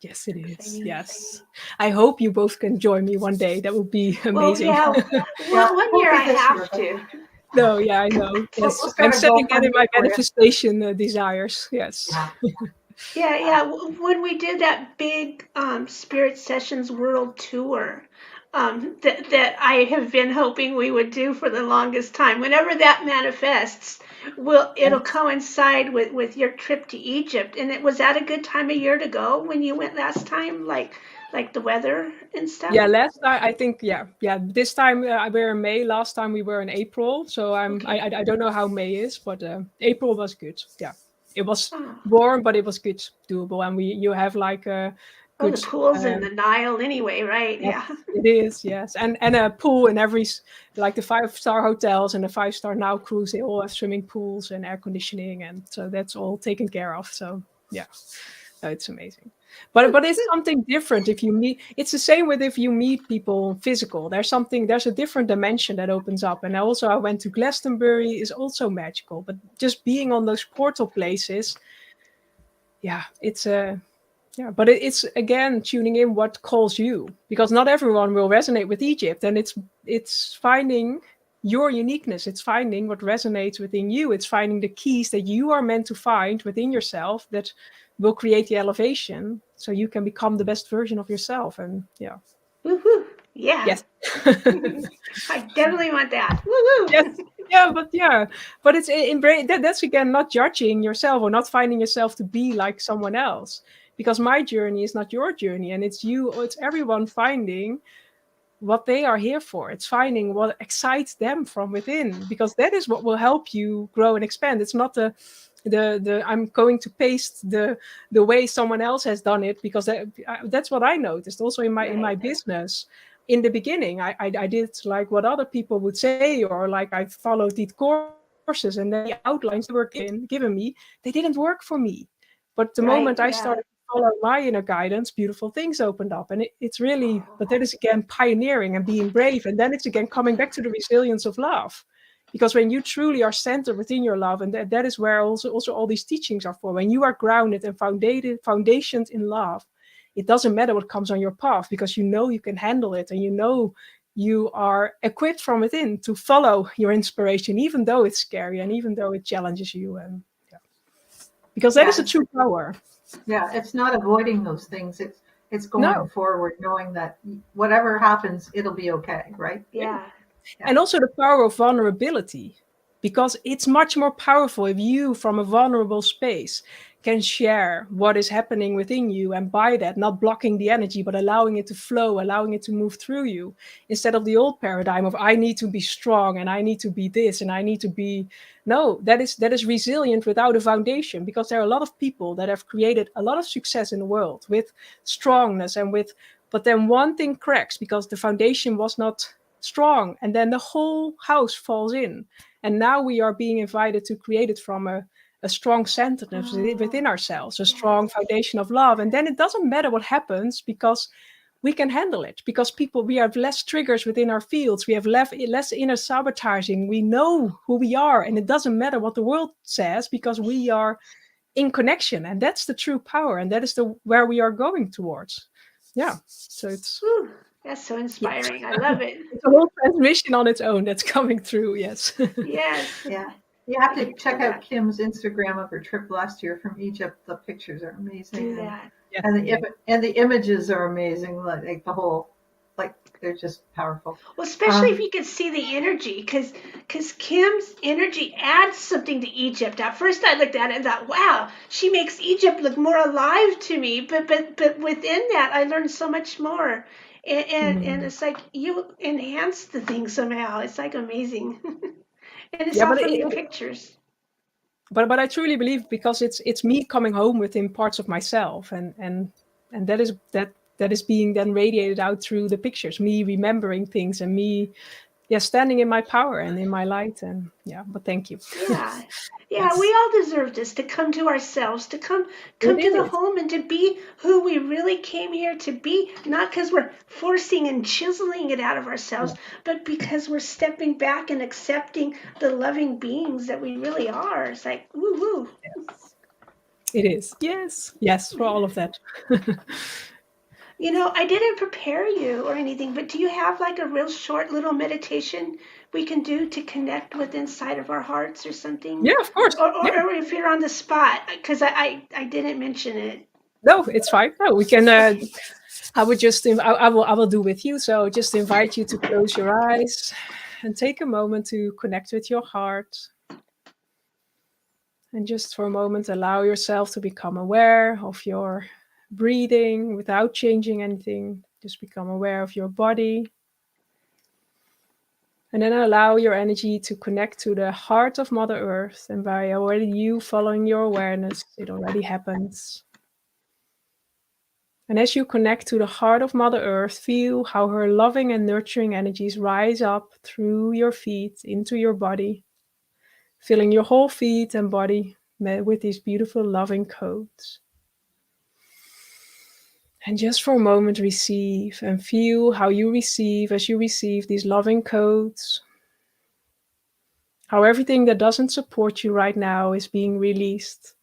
Yes, it is. Exciting, Yes. exciting. I hope you both can join me one day. That would be Well, amazing. yeah. Yeah, Well, one won't year be I this year, have but to. No, yeah, I know. we'll Yes. I'm start a setting that in GoFundMe my for you. manifestation desires. Yes. Yeah. Yeah, yeah. When we did that big Spirit Sessions World Tour, that I have been hoping we would do for the longest time. Whenever that manifests, it'll Yes. coincide with your trip to Egypt. And it was that a good time of year to go when you went last time, like the weather and stuff. Yeah, last time I think yeah. This time we're in May. Last time we were in April. So Okay. I don't know how May is, but April was good. Yeah, it was Oh, warm, but it was good, doable, and you have like a oh, the good pool's in the Nile anyway, right? Yes, Yeah. it is. Yes, and a pool in every like the 5-star hotels and the 5-star now cruise. They all have swimming pools and air conditioning, and so that's all taken care of. So yeah, no, it's amazing. But it's something different if you meet. It's the same with if you meet people physical. There's a different dimension that opens up. And also I went to Glastonbury is also magical. But just being on those portal places, yeah, it's a yeah, but it's again tuning in what calls you, because not everyone will resonate with Egypt, and it's finding your uniqueness. It's finding what resonates within you. It's finding the keys that you are meant to find within yourself that will create the elevation, so you can become the best version of yourself. And yeah, Woohoo! Yeah. yes, I definitely want that. yes, Woo-hoo! yeah, but it's embrace that's again not judging yourself or not finding yourself to be like someone else, because my journey is not your journey, and it's everyone finding what they are here for. It's finding what excites them from within, because that is what will help you grow and expand. It's not the I'm going to paste the way someone else has done it, because that's what I noticed also in my Right. business. In the beginning, I did like what other people would say, or like I followed these courses, and then the outlines they were given me, they didn't work for me. But the Right. moment I Yeah. started to follow my inner guidance, beautiful things opened up. And it's really, but Oh, that is again pioneering and being brave. And then it's again coming back to the resilience of love. Because when you truly are centered within your love, and that is where also all these teachings are for, when you are grounded and foundations in love, it doesn't matter what comes on your path, because you know you can handle it, and you know you are equipped from within to follow your inspiration, even though it's scary and even though it challenges you. And yeah, because that is a Yeah. true power. Yeah. It's not avoiding those things. It's going No. forward, knowing that whatever happens, it'll be okay, right? yeah. Yeah. And also the power of vulnerability, because it's much more powerful if you, from a vulnerable space, can share what is happening within you, and by that, not blocking the energy, but allowing it to flow, allowing it to move through you, instead of the old paradigm of I need to be strong and I need to be this and I need to be. No, that is resilient without a foundation, because there are a lot of people that have created a lot of success in the world with strongness and with, but then one thing cracks because the foundation was not strong, and then the whole house falls in. And now we are being invited to create it from a strong centeredness Oh, within ourselves, a yes. strong foundation of love. And then it doesn't matter what happens, because we can handle it, because we have less triggers within our fields. We have less inner sabotaging. We know who we are, and it doesn't matter what the world says, because we are in connection, and that's the true power, and that is where we are going towards. Yeah. So it's Whew, that's so inspiring. I love it. it's a whole transmission on its own that's coming through. Yes. Yes. Yeah. You have I to can feel check out that. Kim's Instagram of her trip last year from Egypt. The pictures are amazing, Do that. Yes, and the images are amazing. Like the whole, like they're just powerful. Well, especially if you can see the energy, because Kim's energy adds something to Egypt. At first, I looked at it and thought, "Wow, she makes Egypt look more alive to me." But within that, I learned so much more, and it's like you enhance the thing somehow. It's like amazing, and it's yeah, all from your pictures. but I truly believe, because it's me coming home within parts of myself, and that is being then radiated out through the pictures, me remembering things, and me, yeah, standing in my power and in my light. And yeah, but thank you. Yeah. Yeah, we Yes, all deserve this, to come to ourselves, to come to it the is. home and to be who we really came here to be, not because we're forcing and chiseling it out of ourselves, but because we're stepping back and accepting the loving beings that we really are. It's like, woo woo. It is. Yes, for all of that. You know, I didn't prepare you or anything, but do you have like a real short little meditation we can do to connect with inside of our hearts or something? Yeah, of course. Yeah. Or if you're on the spot, because I didn't mention it. No, it's fine. No, we can. Okay. I would just. I will do with you. So just invite you to close your eyes and take a moment to connect with your heart. And just for a moment, allow yourself to become aware of your breathing without changing anything. Just become aware of your body. And then allow your energy to connect to the heart of Mother Earth. And by already you following your awareness, it already happens. And as you connect to the heart of Mother Earth, feel how her loving and nurturing energies rise up through your feet into your body, filling your whole feet and body with these beautiful loving codes. And just for a moment, receive and feel how you receive as you receive these loving codes. How everything that doesn't support you right now is being released.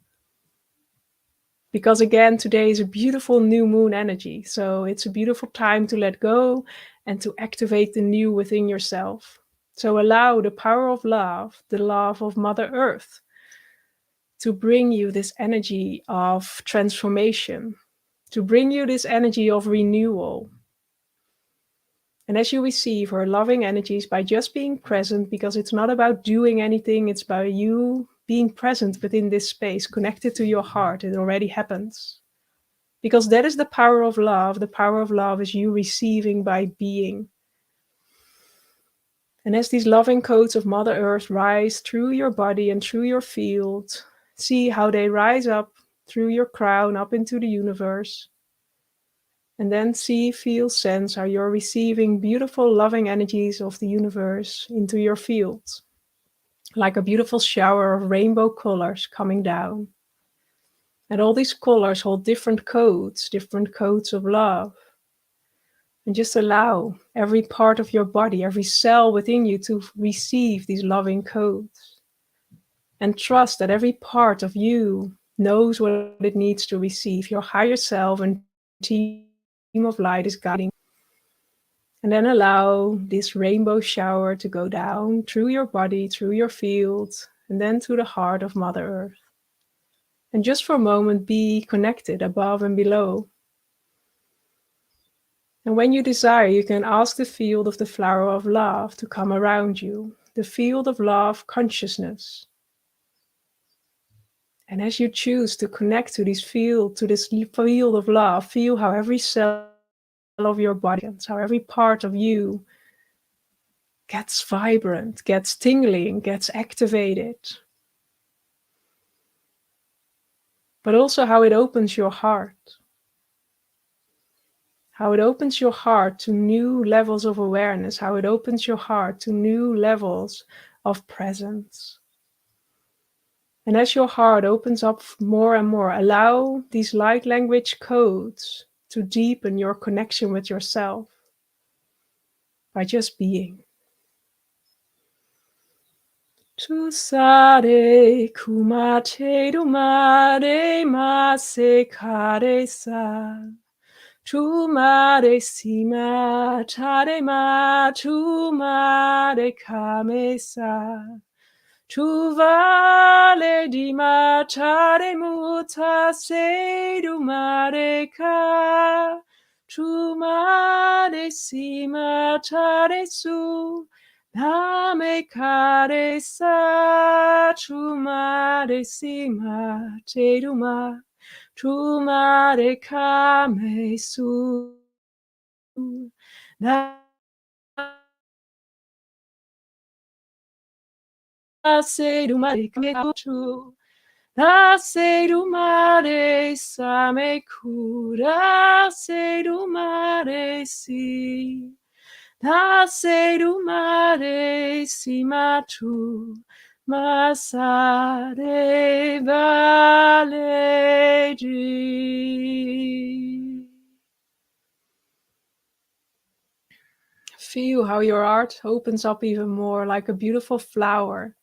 Because again, today is a beautiful new moon energy. So it's a beautiful time to let go and to activate the new within yourself. So allow the power of love, the love of Mother Earth, to bring you this energy of transformation, to bring you this energy of renewal. And as you receive her loving energies by just being present, because it's not about doing anything, it's about you being present within this space, connected to your heart, it already happens. Because that is the power of love. The power of love is you receiving by being. And as these loving codes of Mother Earth rise through your body and through your field, see how they rise up through your crown, up into the universe. And then see, feel, sense how you're receiving beautiful, loving energies of the universe into your field. Like a beautiful shower of rainbow colors coming down. And all these colors hold different codes of love. And just allow every part of your body, every cell within you to receive these loving codes. And trust that every part of you knows what it needs to receive. Your higher self and team of light is guiding. And then allow this rainbow shower to go down through your body, through your field, and then to the heart of Mother Earth. And just for a moment, be connected above and below. And when you desire, you can ask the field of the flower of love to come around you, the field of love consciousness. And as you choose to connect to this field of love, feel how every cell of your body, how every part of you gets vibrant, gets tingling, gets activated. But also how it opens your heart. How it opens your heart to new levels of awareness, how it opens your heart to new levels of presence. And as your heart opens up more and more, allow these light language codes to deepen your connection with yourself by just being. Tu sare kumate dumare mase kare sa. Tu mare sima tare ma tu mare kame sa. Tu vale di matare muta se du mare ka. Tu mare sima tare su. Name kare sa. Tu mare sima te du ma. Tu mare kame su. Se du mare kame tu. Se du mare sa me cura. Se du mare si. Se du mare si ma tu. Ma sare vale di. Feel how your heart opens up even more like a beautiful flower.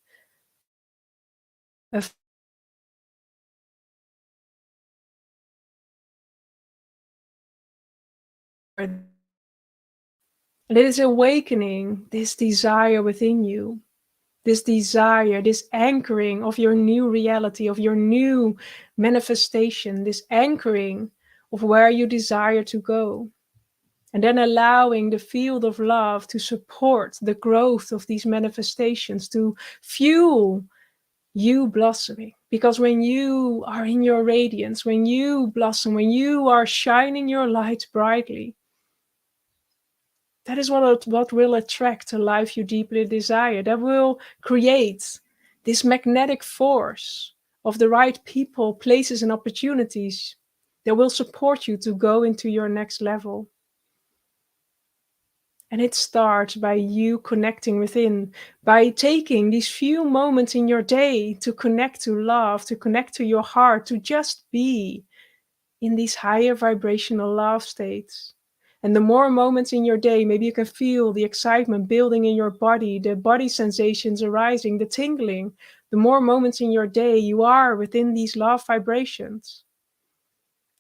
A and it is awakening this desire within you, this desire, this anchoring of your new reality, of your new manifestation, this anchoring of where you desire to go. And then allowing the field of love to support the growth of these manifestations, to fuel you blossoming. Because when you are in your radiance, when you blossom, when you are shining your light brightly, that is what will attract a life you deeply desire. That will create this magnetic force of the right people, places, and opportunities that will support you to go into your next level. And it starts by you connecting within, by taking these few moments in your day to connect to love, to connect to your heart, to just be in these higher vibrational love states. And the more moments in your day, maybe you can feel the excitement building in your body, the body sensations arising, the tingling. The more moments in your day you are within these love vibrations,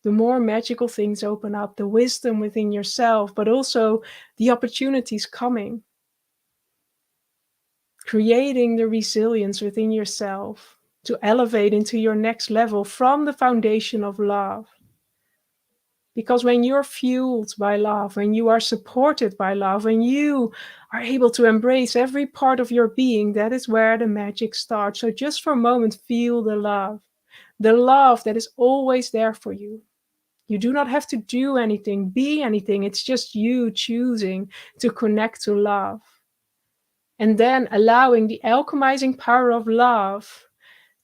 the more magical things open up, the wisdom within yourself, but also the opportunities coming. Creating the resilience within yourself to elevate into your next level from the foundation of love. Because when you're fueled by love, when you are supported by love, when you are able to embrace every part of your being, that is where the magic starts. So just for a moment, feel the love that is always there for you. You do not have to do anything, be anything. It's just you choosing to connect to love. And then allowing the alchemizing power of love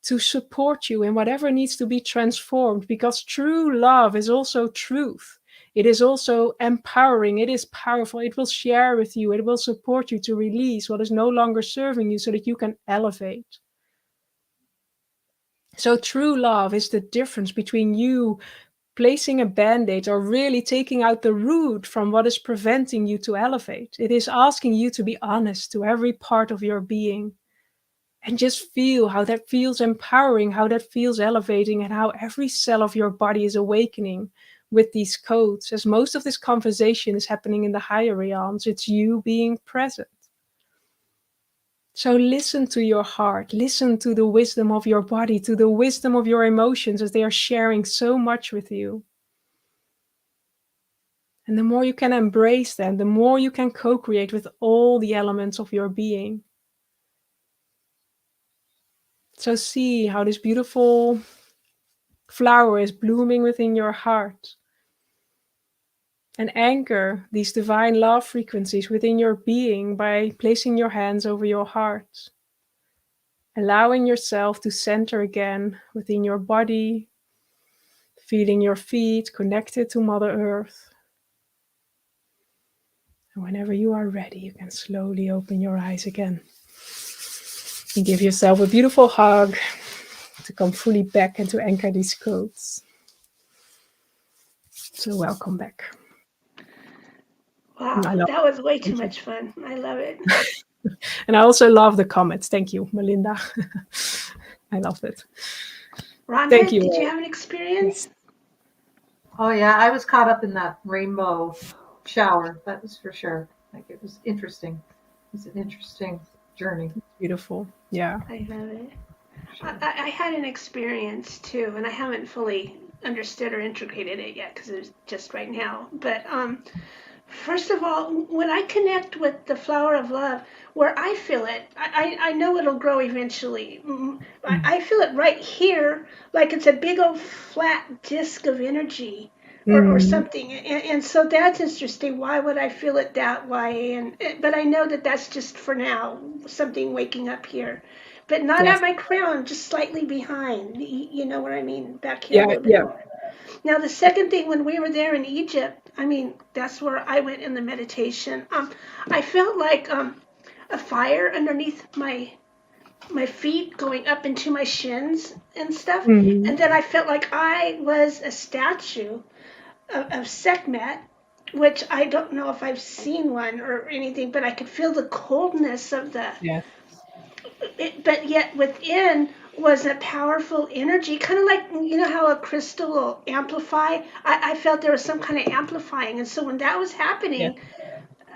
to support you in whatever needs to be transformed, because true love is also truth. It is also empowering. It is powerful. It will share with you. It will support you to release what is no longer serving you so that you can elevate. So true love is the difference between you placing a band-aid or really taking out the root from what is preventing you to elevate. It is asking you to be honest to every part of your being. And just feel how that feels empowering, how that feels elevating, and how every cell of your body is awakening with these codes. As most of this conversation is happening in the higher realms, it's you being present. So listen to your heart, listen to the wisdom of your body, to the wisdom of your emotions as they are sharing so much with you. And the more you can embrace them, the more you can co-create with all the elements of your being. So see how this beautiful flower is blooming within your heart. And anchor these divine love frequencies within your being by placing your hands over your heart. Allowing yourself to center again within your body, feeling your feet connected to Mother Earth. And whenever you are ready, you can slowly open your eyes again. And give yourself a beautiful hug to come fully back and to anchor these codes. So welcome back. Wow, I love that was way too it. much fun. I love it. And I also love the comments. Thank you, Melinda. I loved it. Thank Rhonda, you did you all. have an experience? Yes. Oh yeah, I was caught up in that rainbow shower. That was for sure. Like it was interesting. It was an interesting journey. Beautiful. Yeah. I love it. Sure. I had an experience too, and I haven't fully understood or integrated it yet because it's just right now. But first of all, when I connect with the flower of love, where I feel it, I know it'll grow eventually. I feel it right here, like it's a big old flat disc of energy. Or Mm. something, and so that's interesting. Why would I feel it that way? But I know that that's just for now, something waking up here, but not at Yes. my crown, just slightly behind. You know what I mean? Back here a Yeah. little bit Yeah. more. Now, the second thing, when we were there in Egypt, I mean, that's where I went in the meditation. I felt like a fire underneath my feet going up into my shins and stuff. Mm. And then I felt like I was a statue of Sekhmet, which I don't know if I've seen one or anything, but I could feel the coldness of Yeah. but yet within was a powerful energy, kind of like, you know how a crystal will amplify. I felt there was some kind of amplifying, and so when that was Yeah. happening,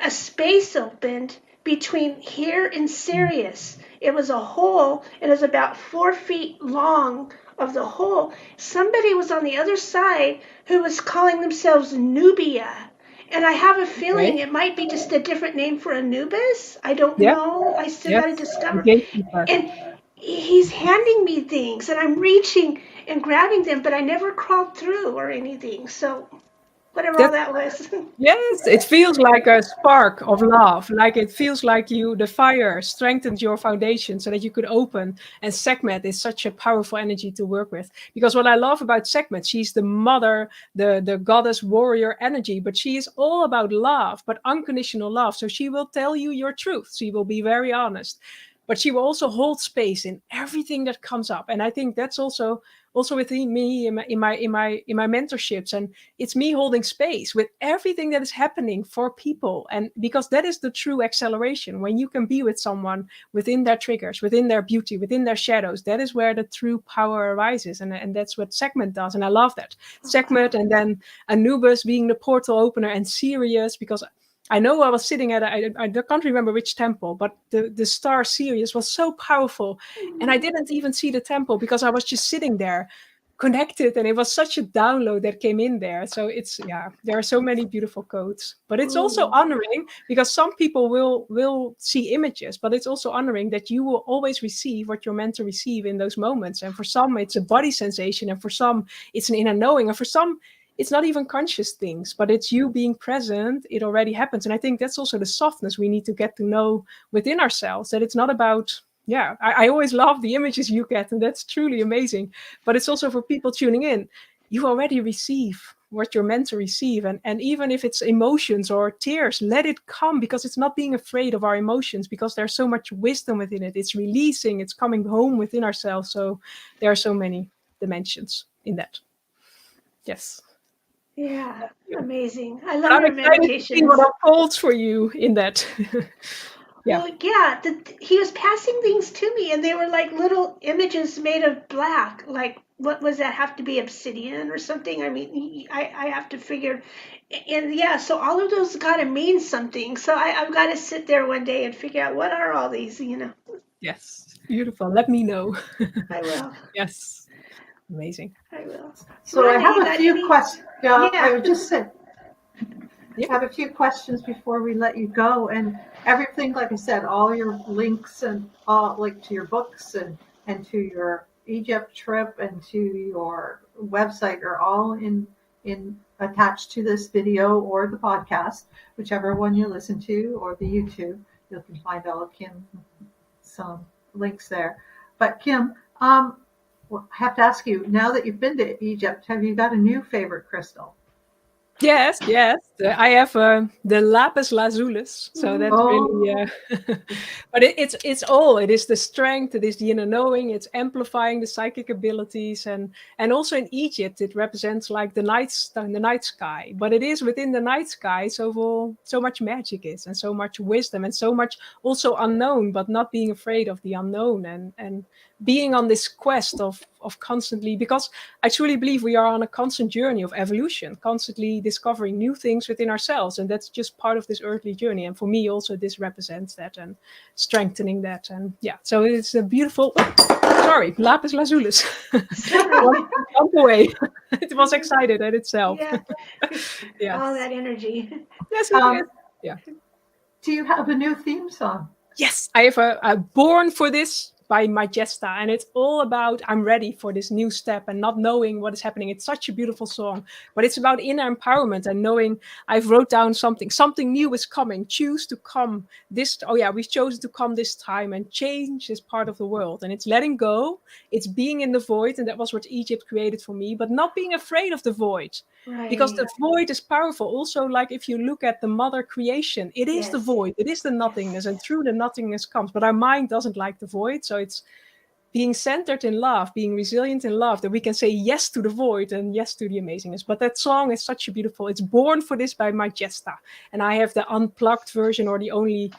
a space opened between here and Sirius. It was a hole. It was about 4 feet long of the hole. Somebody was on the other side who was calling themselves Nubia. And I have a feeling Okay. it might be just a different name for Anubis. I don't Yeah. know. I still got to Yes. The discover. gatekeeper. And he's handing me things, and I'm reaching and grabbing them, but I never crawled through or anything. So, whatever all That's that was. Yes, it feels like a spark of love. Like it feels like the fire strengthened your foundation so that you could open. And Sekhmet is such a powerful energy to work with. Because what I love about Sekhmet, she's the mother, the goddess warrior energy, but she is all about love, but unconditional love. So she will tell you your truth. She will be very honest. But she will also hold space in everything that comes up. And I think that's also within me in my mentorships, and it's me holding space with everything that is happening for people. And because that is the true acceleration, when you can be with someone within their triggers, within their beauty, within their shadows, that is where the true power arises. And that's what Sekhmet does, and I love that. Sekhmet, and then Anubis being the portal opener, and Sirius, because I know I was sitting at, I can't remember which temple, but the star Sirius was so powerful. And I didn't even see the temple because I was just sitting there connected, and it was such a download that came in there. So there are so many beautiful codes, but it's also Ooh. honoring, because some people will see images, but it's also honoring that you will always receive what you're meant to receive in those moments. And for some it's a body sensation, and for some it's an inner knowing, and for some it's not even conscious things, but it's you being present. It already happens. And I think that's also the softness we need to get to know within ourselves, that it's not about, I always love the images you get, and that's truly amazing. But it's also for people tuning in. You already receive what you're meant to receive. And even if it's emotions or tears, let it come, because it's not being afraid of our emotions, because there's so much wisdom within it. It's releasing, it's coming home within ourselves. So there are so many dimensions in that. Yes. Yeah, amazing. I But love I'm your excited to see what meditations. unfolds for you in that. Yeah. Well, yeah, he was passing things to me, and they were like little images made of black. Like, what was that? Have to be obsidian or something? I mean, I have to figure. And yeah, so all of those got to mean something. So I've got to sit there one day and figure out what are all these, you know. Yes. Beautiful. Let me know. I will. Yes. Amazing. I will. So I Rhonda, have you a got few any? questions. I Yeah. would just say Yeah. I have a few questions before we let you go. And everything, like I said, all your links and all, like, to your books and to your Egypt trip and to your website are all in attached to this video or the podcast, whichever one you listen to, or the YouTube. You can find all of Kim's some links there. But Kim, I have to ask you, now that you've been to Egypt, have you got a new favorite crystal? Yes, yes. I have the lapis lazulus, so that's really. Oh, But it's all. It is the strength. It is the inner knowing. It's amplifying the psychic abilities, and also in Egypt, it represents like the night sky. But it is within the night sky, so much magic is, and so much wisdom, and so much also unknown. But not being afraid of the unknown, and being on this quest of constantly, because I truly believe we are on a constant journey of evolution, constantly discovering new things within ourselves. And that's just part of this earthly journey. And for me, also, this represents that and strengthening that. And yeah, so it's a beautiful, sorry, lapis lazulus. Jump away. It was excited at itself. Yeah. Yes. All that energy. Yes, it is. Yeah. do you have a new theme song? Yes, I have a Born for This by Majesta, and it's all about I'm ready for this new step and not knowing what is happening. It's such a beautiful song, but it's about inner empowerment and knowing I've wrote down something new is coming. Choose to come this. Oh yeah, we've chosen to come this time, and change is part of the world, and it's letting go. It's being in the void, and that was what Egypt created for me. But not being afraid of the void. Right. Because the void is powerful. Also, like if you look at the mother creation, it is the void, it is the nothingness, and through the nothingness comes. But our mind doesn't like the void, so it's being centered in love, being resilient in love, that we can say yes to the void and yes to the amazingness. But that song is such a beautiful. It's Born for This by Majesta, and I have the unplugged version, or the only.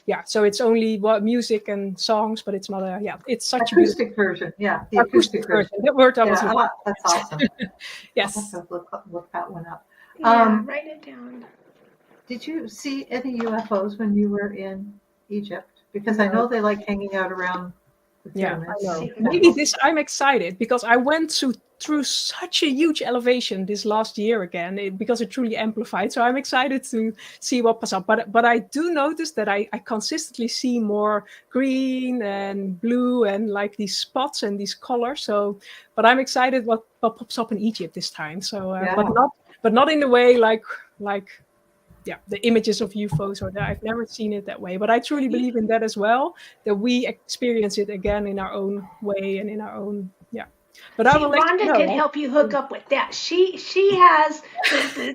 Yeah, so it's only music and songs, but it's not a. Yeah, it's such acoustic version. Yeah, the acoustic version. That word I was looking. That's awesome. Yes. I'll have to look that one up. Yeah, write it down. Did you see any UFOs when you were in Egypt? Because I know they like hanging out around the pyramids. Yeah, I know. Maybe I'm excited because I went through such a huge elevation this last year again, because it truly amplified. So I'm excited to see what pops up. But I do notice that I consistently see more green and blue and like these spots and these colors. So, but I'm excited what pops up in Egypt this time. So, but not in the way like the images of UFOs, or that I've never seen it that way. But I truly believe in that as well, that we experience it again in our own way and in our own, But I will Rhonda can help you hook up with that. She has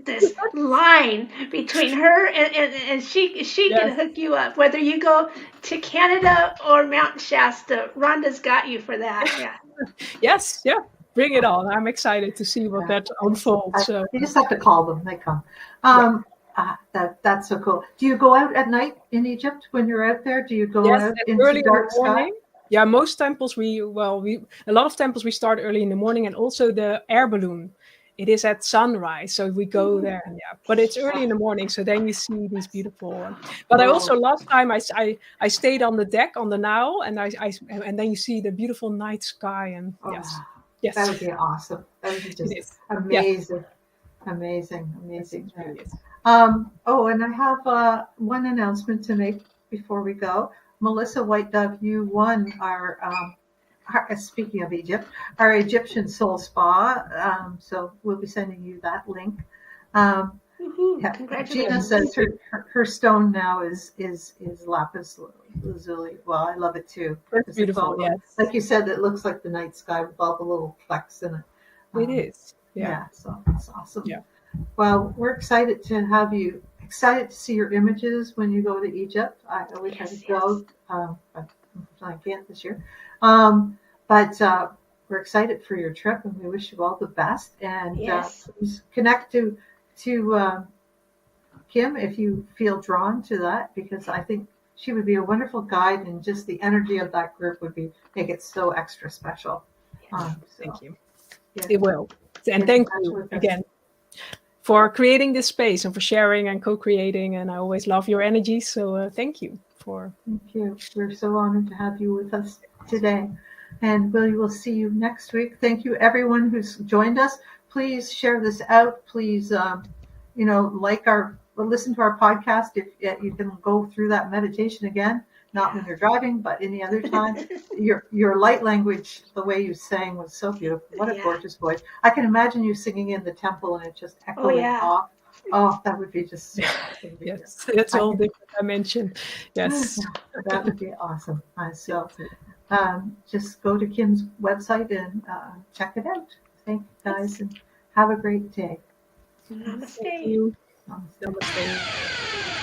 this line between her and she can hook you up. Whether you go to Canada or Mount Shasta, Rhonda's got you for that. Yeah. Yes, yeah. Bring it on. I'm excited to see what that unfolds. You just have to call them. They come. That's so cool. Do you go out at night in Egypt when you're out there? Do you go out into dark sky? Yeah, most temples a lot of temples we start early in the morning, and also the air balloon. It is at sunrise, so we go there. Yeah, but it's early in the morning, so then you see these beautiful. But I also last time I stayed on the deck on the Nile, and and then you see the beautiful night sky, and yes, that would be awesome. That would be just amazing. Amazing. And I have one announcement to make before we go. Melissa White Dove, you won our speaking of Egypt, our Egyptian Soul Spa. So we'll be sending you that link. Gina says her stone now is lapis lazuli. Well, I love it too. It's beautiful. Yes, like you said, it looks like the night sky with all the little flecks in it. It is. Yeah, so it's awesome. Yeah. Well, we're excited to have you. Excited to see your images when you go to Egypt. I wish I could go, but I can't this year. But we're excited for your trip, and we wish you all the best. And please connect to Kim if you feel drawn to that, because I think she would be a wonderful guide, and just the energy of that group would make it so extra special. Thank you. Yeah. It will. And thank you again for creating this space and for sharing and co-creating. And I always love your energy. So thank you. Thank you. We're so honored to have you with us today. And we will see you next week. Thank you, everyone who's joined us. Please share this out. Please, listen to our podcast. If you can go through that meditation again, not when you're driving, but any other time. Your light language, the way you sang, was so beautiful. What a gorgeous voice. I can imagine you singing in the temple and it just echoing off. Oh, that would be just so awesome. Yes, it's all different dimension. Yes. That would be awesome. Just go to Kim's website and check it out. Thank you, guys, and have a great day. Thank Namaste. you. Namaste. Namaste.